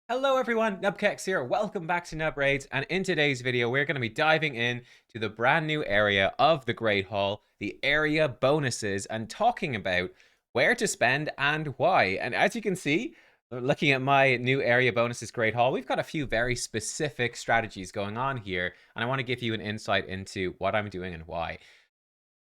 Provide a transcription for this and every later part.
Hello everyone, nubkeks here. Welcome back to Nub Raids, and in today's video we're going to be diving in to the brand new area of the Great Hall, the area bonuses, and talking about where to spend and why. And as you can see, looking at my new area bonuses Great Hall, we've got a few very specific strategies going on here, and I want to give you an insight into what I'm doing and why.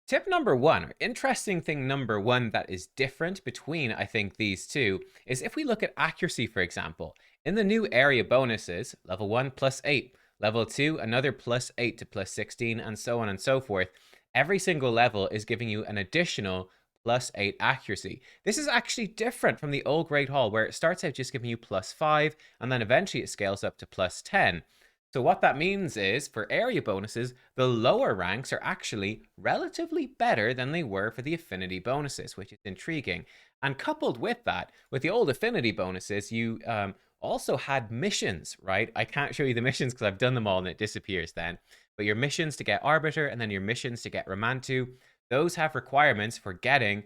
Tip number one, or interesting thing number one that is different between, I think, these two is if we look at accuracy, for example. In the new area bonuses, level 1 plus 8, level 2 another plus 8 to plus 16, and so on and so forth. Every single level is giving you an additional plus 8 accuracy. This is actually different from the old Great Hall, where it starts out just giving you plus 5, and then eventually it scales up to plus 10. So what that means is, for area bonuses, the lower ranks are actually relatively better than they were for the affinity bonuses, which is intriguing. And coupled with that, with the old affinity bonuses, you also had missions, right? I can't show you the missions because I've done them all and it disappears then. But your missions to get Arbiter and then your missions to get Romantu, those have requirements for getting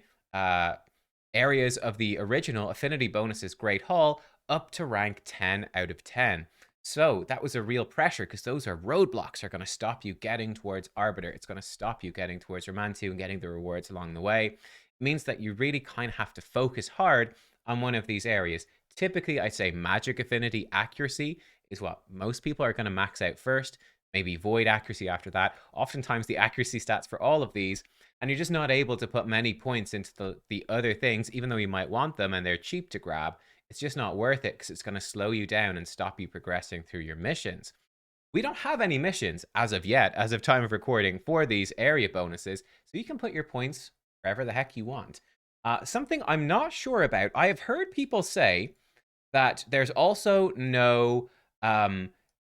areas of the original affinity bonuses Great Hall up to rank 10 out of 10. So that was a real pressure because those are roadblocks are going to stop you getting towards Arbiter. It's going to stop you getting towards Romantu and getting the rewards along the way. It means that you really kind of have to focus hard on one of these areas. Typically, I'd say magic affinity accuracy is what most people are going to max out first, maybe void accuracy after that. Oftentimes, the accuracy stats for all of these, and you're just not able to put many points into the other things, even though you might want them and they're cheap to grab. It's just not worth it because it's going to slow you down and stop you progressing through your missions. We don't have any missions as of yet, as of time of recording, for these area bonuses, so you can put your points wherever the heck you want. Something I'm not sure about, I have heard people say that there's also no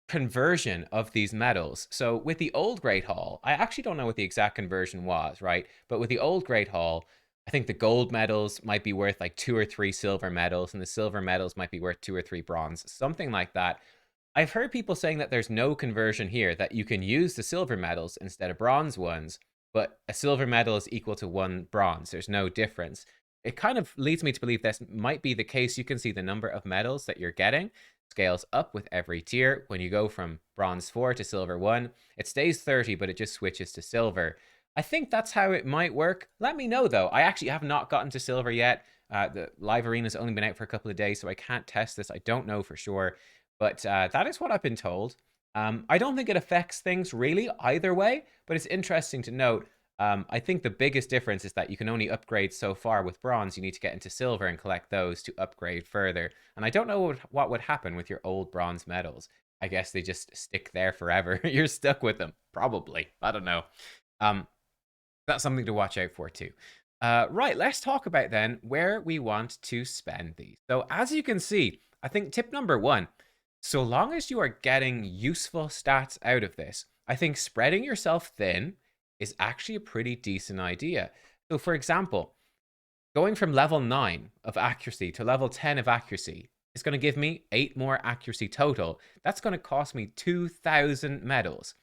conversion of these medals. So with the old Great Hall, I actually don't know what the exact conversion was, right? But with the old Great Hall, I think the gold medals might be worth like 2 or 3 silver medals, and the silver medals might be worth 2 or 3 bronze, something like that. I've heard people saying that there's no conversion here, that you can use the silver medals instead of bronze ones, but a silver medal is equal to 1 bronze. There's no difference. It kind of leads me to believe this might be the case. You can see the number of medals that you're getting scales up with every tier. When you go from bronze 4 to silver 1, it stays 30, but it just switches to silver. I think that's how it might work. Let me know, though. I actually have not gotten to silver yet. The live arena's only been out for a couple of days, so I can't test this. I don't know for sure. But that is what I've been told. I don't think it affects things really either way, but it's interesting to note. I think the biggest difference is that you can only upgrade so far with bronze. You need to get into silver and collect those to upgrade further. And I don't know what would happen with your old bronze medals. I guess they just stick there forever. You're stuck with them, probably. I don't know. That's something to watch out for too. Right, let's talk about then where we want to spend these. So as you can see, I think tip number one, so long as you are getting useful stats out of this, I think spreading yourself thin is actually a pretty decent idea. So for example, going from level 9 of accuracy to level 10 of accuracy is going to give me 8 more accuracy total. That's going to cost me 2,000 medals.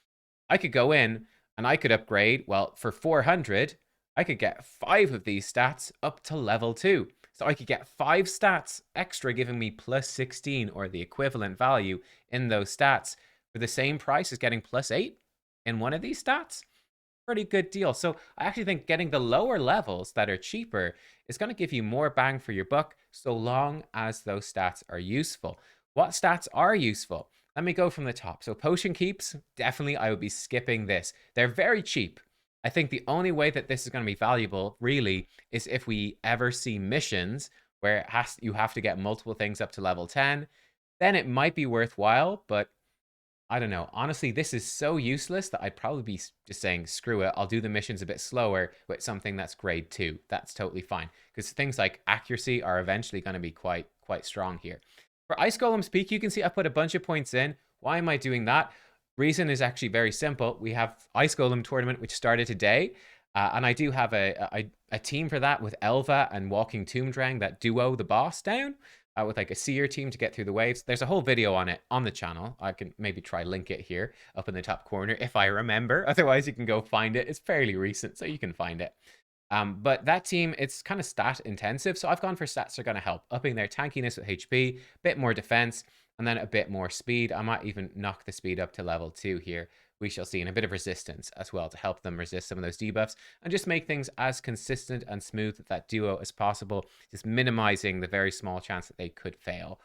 I could go in and I could upgrade, well, for 400, I could get 5 of these stats up to level 2. So I could get 5 stats extra, giving me plus 16 or the equivalent value in those stats for the same price as getting plus 8 in one of these stats. Pretty good deal. So I actually think getting the lower levels that are cheaper is going to give you more bang for your buck so long as those stats are useful. What stats are useful? Let me go from the top. So potion keeps, definitely I would be skipping this. They're very cheap. I think the only way that this is going to be valuable really is if we ever see missions where you have to get multiple things up to level 10. Then it might be worthwhile, but I don't know. Honestly, this is so useless that I'd probably be just saying, screw it. I'll do the missions a bit slower with something that's grade 2. That's totally fine. Because things like accuracy are eventually going to be quite strong here. For Ice Golem's Peak, you can see I put a bunch of points in. Why am I doing that? Reason is actually very simple. We have Ice Golem tournament, which started today. And I do have a team for that with Elva and Walking Tomb Drang that duo the boss down. With like a seer team to get through the waves. There's a whole video on it on the channel. I can maybe try link it here up in the top corner if I remember. Otherwise, you can go find it. It's fairly recent, so you can find it. But that team, it's kind of stat intensive, so I've gone for stats that are going to help, upping their tankiness with HP, bit more defense, and then a bit more speed. I might even knock the speed up to level 2 here. We shall see, and a bit of resistance as well to help them resist some of those debuffs and just make things as consistent and smooth with that duo as possible, just minimizing the very small chance that they could fail.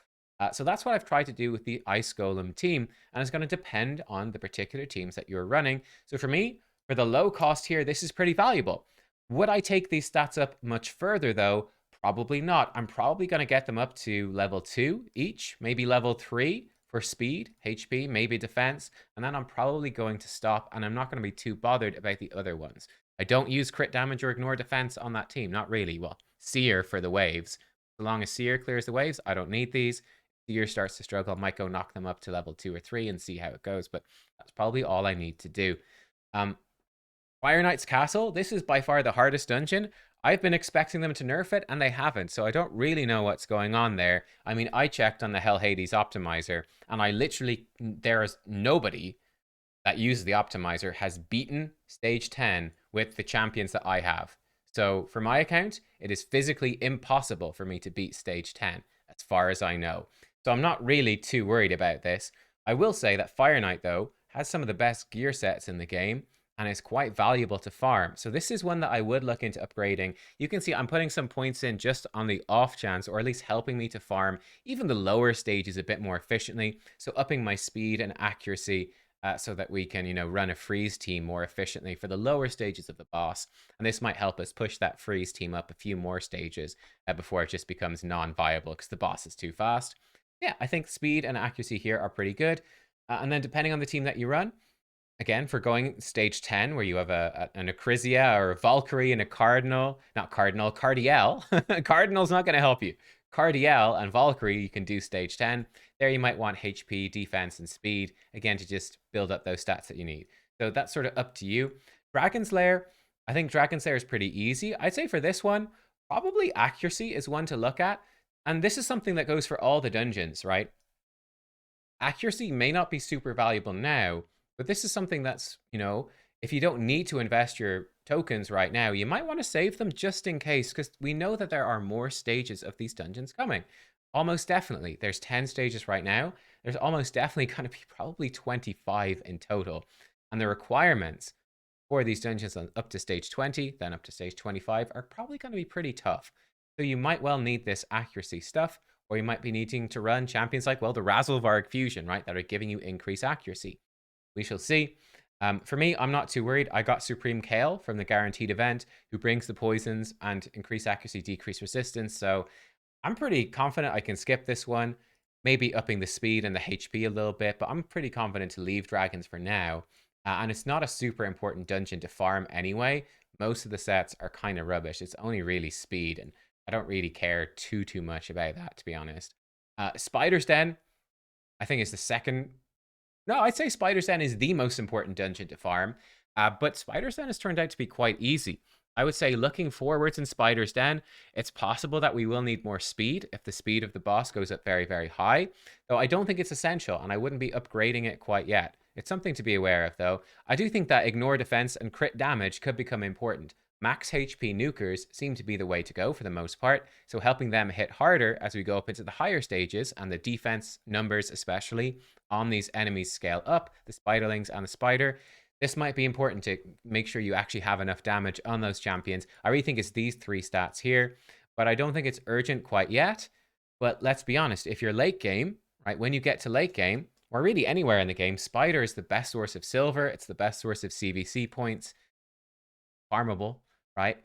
So that's what I've tried to do with the Ice Golem team, and it's going to depend on the particular teams that you're running. So for me, for the low cost here, this is pretty valuable. Would I take these stats up much further though? Probably not. I'm probably going to get them up to level 2 each, maybe level 3 for speed, HP, maybe defense, and then I'm probably going to stop, and I'm not going to be too bothered about the other ones. I don't use crit damage or ignore defense on that team, not really. Well, Seer for the waves. So long as Seer clears the waves, I don't need these. If Seer starts to struggle, I might go knock them up to level 2 or 3 and see how it goes, but that's probably all I need to do. Fire Knight's Castle, this is by far the hardest dungeon. I've been expecting them to nerf it, and they haven't, so I don't really know what's going on there. I mean, I checked on the Hell Hades optimizer, and there is nobody that uses the optimizer has beaten stage 10 with the champions that I have. So for my account, it is physically impossible for me to beat stage 10, as far as I know. So I'm not really too worried about this. I will say that Fire Knight, though, has some of the best gear sets in the game, and is quite valuable to farm. So this is one that I would look into upgrading. You can see I'm putting some points in just on the off chance, or at least helping me to farm even the lower stages a bit more efficiently. So upping my speed and accuracy so that we can, run a freeze team more efficiently for the lower stages of the boss. And this might help us push that freeze team up a few more stages before it just becomes non-viable because the boss is too fast. Yeah, I think speed and accuracy here are pretty good. And then depending on the team that you run, again, for going stage 10, where you have an Acrisia or a Valkyrie and a Cardinal, not Cardinal, Cardiel. Cardinal's not going to help you. Cardiel and Valkyrie, you can do stage 10. There you might want HP, defense, and speed, again, to just build up those stats that you need. So that's sort of up to you. Dragon's Lair, I think Dragon's Lair is pretty easy. I'd say for this one, probably accuracy is one to look at. And this is something that goes for all the dungeons, right? Accuracy may not be super valuable now, but this is something that's, if you don't need to invest your tokens right now, you might want to save them just in case, because we know that there are more stages of these dungeons coming. Almost definitely. There's 10 stages right now. There's almost definitely going to be probably 25 in total. And the requirements for these dungeons up to stage 20, then up to stage 25, are probably going to be pretty tough. So you might well need this accuracy stuff, or you might be needing to run champions like, well, the Razzlevarg Fusion, right, that are giving you increased accuracy. We shall see. For me, I'm not too worried. I got Supreme Kale from the guaranteed event, who brings the poisons and increase accuracy, decrease resistance. So I'm pretty confident I can skip this one, maybe upping the speed and the HP a little bit, but I'm pretty confident to leave dragons for now. And it's not a super important dungeon to farm anyway. Most of the sets are kind of rubbish. It's only really speed, and I don't really care too much about that, to be honest. Spider's Den, I think, is the second. No, I'd say Spider's Den is the most important dungeon to farm, but Spider's Den has turned out to be quite easy. I would say looking forwards in Spider's Den, it's possible that we will need more speed if the speed of the boss goes up very, very high, though I don't think it's essential, and I wouldn't be upgrading it quite yet. It's something to be aware of, though. I do think that ignore defense and crit damage could become important. Max HP nukers seem to be the way to go for the most part, so helping them hit harder as we go up into the higher stages, and the defense numbers especially on these enemies scale up, the spiderlings and the spider. This might be important to make sure you actually have enough damage on those champions. I really think it's these three stats here, but I don't think it's urgent quite yet. But let's be honest, if you're late game, right, when you get to late game, or really anywhere in the game, Spider is the best source of silver, it's the best source of CVC points, farmable, right?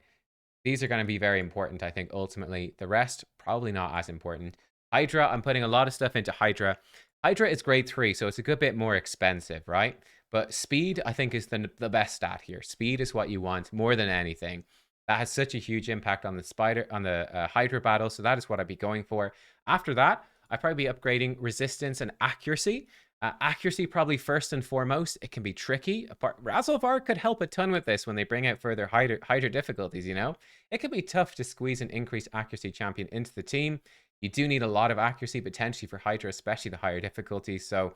These are going to be very important, I think, ultimately. The rest, probably not as important. Hydra, I'm putting a lot of stuff into Hydra. Hydra is grade 3, so it's a good bit more expensive, right? But speed, I think, is the best stat here. Speed is what you want more than anything. That has such a huge impact on the Hydra battle, so that is what I'd be going for. After that, I'd probably be upgrading resistance and accuracy. Accuracy probably first and foremost. It can be tricky. Razzlevarg could help a ton with this when they bring out further Hydra difficulties, It can be tough to squeeze an increased accuracy champion into the team. You do need a lot of accuracy potentially for Hydra, especially the higher difficulties. So,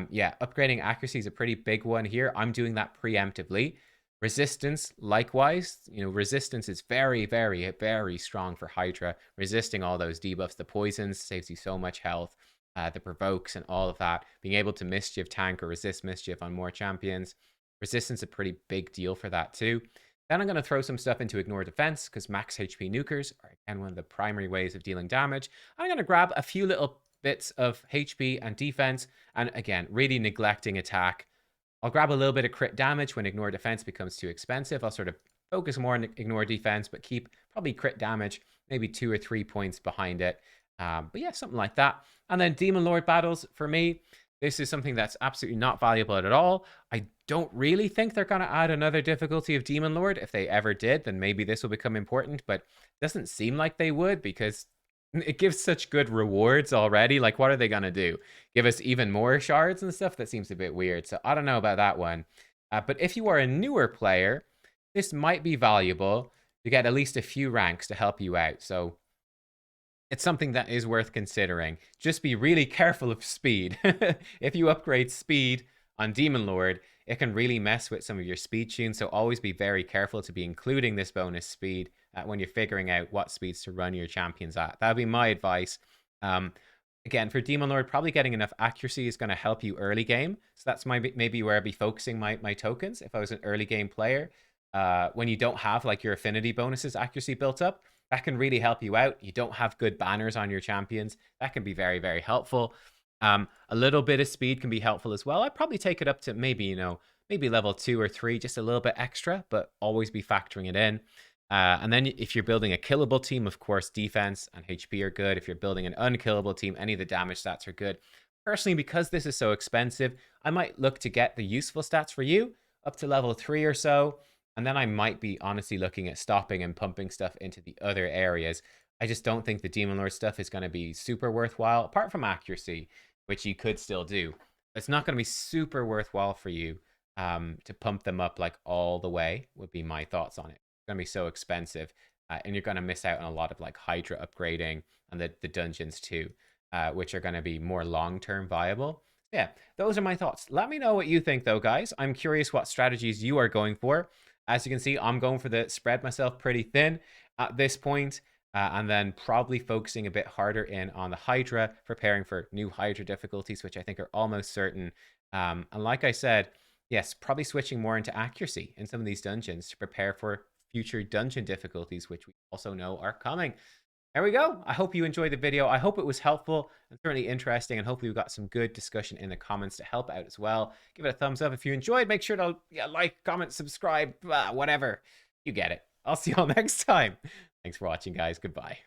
yeah, upgrading accuracy is a pretty big one here. I'm doing that preemptively. Resistance, likewise. Resistance is very, very, very strong for Hydra. Resisting all those debuffs, the poisons, saves you so much health. the provokes and all of that, being able to mischief tank or resist mischief on more champions. Resistance is a pretty big deal for that too. Then I'm going to throw some stuff into ignore defense because max HP nukers are again one of the primary ways of dealing damage. I'm going to grab a few little bits of HP and defense, and again, really neglecting attack. I'll grab a little bit of crit damage when ignore defense becomes too expensive. I'll sort of focus more on ignore defense, but keep probably crit damage, maybe 2 or 3 points behind it. But yeah, something like that. And then Demon Lord battles, for me, this is something that's absolutely not valuable at all. I don't really think they're going to add another difficulty of Demon Lord. If they ever did, then maybe this will become important, but it doesn't seem like they would because it gives such good rewards already. Like, what are they going to do? Give us even more shards and stuff? That seems a bit weird. So I don't know about that one. But if you are a newer player, this might be valuable to get at least a few ranks to help you out. So it's something that is worth considering. Just be really careful of speed. If you upgrade speed on Demon Lord, it can really mess with some of your speed tunes. So always be very careful to be including this bonus speed when you're figuring out what speeds to run your champions at. That would be my advice. Again, for Demon Lord, probably getting enough accuracy is going to help you early game. So that's maybe where I'd be focusing my tokens if I was an early game player. When you don't have like your affinity bonuses accuracy built up, that can really help you out. You don't have good banners on your champions. That can be very, very helpful. A little bit of speed can be helpful as well. I'd probably take it up to maybe, maybe level 2 or 3, just a little bit extra, but always be factoring it in. And then if you're building a killable team, of course, defense and HP are good. If you're building an unkillable team, any of the damage stats are good. Personally, because this is so expensive, I might look to get the useful stats for you up to level 3 or so. And then I might be honestly looking at stopping and pumping stuff into the other areas. I just don't think the Demon Lord stuff is going to be super worthwhile, apart from accuracy, which you could still do. It's not going to be super worthwhile for you to pump them up like all the way, would be my thoughts on it. It's going to be so expensive. And you're going to miss out on a lot of like Hydra upgrading and the dungeons too, which are going to be more long-term viable. Yeah, those are my thoughts. Let me know what you think though, guys. I'm curious what strategies you are going for. As you can see, I'm going for the spread myself pretty thin at this point, and then probably focusing a bit harder in on the Hydra, preparing for new Hydra difficulties, which I think are almost certain. And like I said, yes, probably switching more into accuracy in some of these dungeons to prepare for future dungeon difficulties, which we also know are coming. There we go. I hope you enjoyed the video. I hope it was helpful and certainly interesting, and hopefully we got some good discussion in the comments to help out as well. Give it a thumbs up if you enjoyed. Make sure to like, comment, subscribe, whatever. You get it. I'll see you all next time. Thanks for watching, guys. Goodbye.